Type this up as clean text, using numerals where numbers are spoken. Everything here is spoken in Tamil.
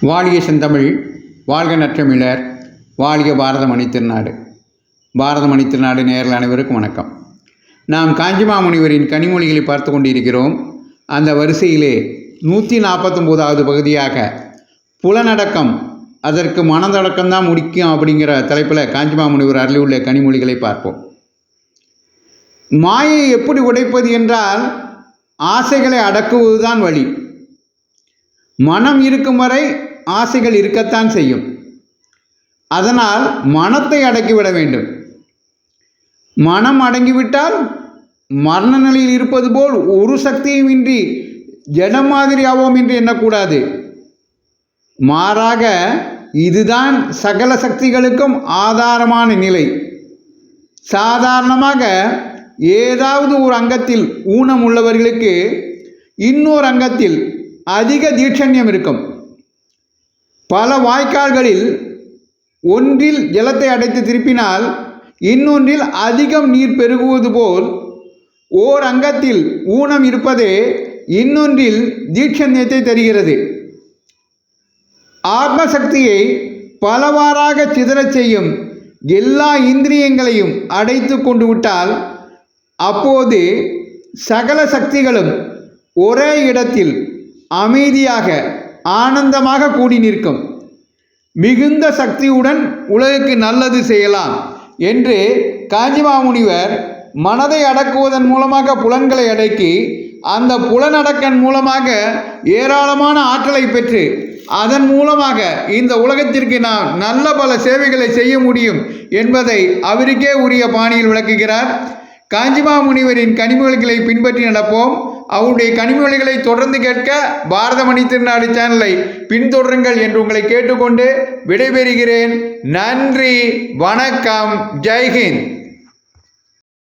வாழிய செந்தமிழ், வாழ்க நற்றமிழர், வாழ்க பாரதமணி திருநாடு. பாரதமணி திருநாடு நேயர்கள் அனைவருக்கும் வணக்கம். நாம் காஞ்சிமாமுனிவரின் கனிமொழிகளை பார்த்து கொண்டிருக்கிறோம். அந்த வரிசையிலே 149வது பகுதியாக புலனடக்கம், அதற்கு மனதடக்கம்தான் முடிக்கும் அப்படிங்கிற தலைப்பில் காஞ்சிமாமுனிவர் அருளியுள்ள கனிமொழிகளை பார்ப்போம். மாயை எப்படி உடைப்பது என்றால் ஆசைகளை அடக்குவதுதான் வழி. மனம் இருக்கும் வரை ஆசைகள் இருக்கத்தான் செய்யும். அதனால் மனத்தை அடக்கிவிட வேண்டும். மனம் அடங்கிவிட்டால் மரண நிலையில் இருப்பது போல் ஒரு சக்தியும் இன்றி ஜடம் மாதிரி ஆவோம் என்று எண்ணக்கூடாது. மாறாக இதுதான் சகல சக்திகளுக்கும் ஆதாரமான நிலை. சாதாரணமாக ஏதாவது ஒரு அங்கத்தில் ஊனம் உள்ளவர்களுக்கு இன்னொரு அங்கத்தில் அதிக தீட்சண்யம் இருக்கும். பல வாய்க்கால்களில் ஒன்றில் ஜலத்தை அடைத்து திருப்பினால் இன்னொன்றில் அதிகம் நீர் பெருகுவது போல் ஓர் அங்கத்தில் ஊனம் இருப்பதே இன்னொன்றில் தீட்சண்யத்தை தருகிறது. ஆத்மசக்தியை பலவாறாக சிதறச் செய்யும் எல்லா இந்திரியங்களையும் அடைத்து கொண்டு விட்டால் அப்போது சகல சக்திகளும் ஒரே இடத்தில் அமைதியாக ஆனந்தமாக கூடி நிற்கும். மிகுந்த சக்தியுடன் உலகுக்கு நல்லது செய்யலாம் என்று காஞ்சிமாமுனிவர் மனதை அடக்குவதன் மூலமாக புலன்களை அடக்கி அந்த புலனடக்கன் மூலமாக ஏராளமான ஆற்றலை பெற்று அதன் மூலமாக இந்த உலகத்திற்கு நாம் நல்ல பல சேவைகளை செய்ய முடியும் என்பதை அவருக்கே உரிய பாணியில் விளக்குகிறார். காஞ்சிமாமுனிவரின் கனிமொழிகளை பின்பற்றி நடப்போம். அவருடைய கனிமொழிகளை தொடர்ந்து கேட்க பாரதமணி திருநாடு சேனலை பின்தொடருங்கள் என்று உங்களை கேட்டுக்கொண்டு விடைபெறுகிறேன். நன்றி, வணக்கம், ஜெய்ஹிந்த்.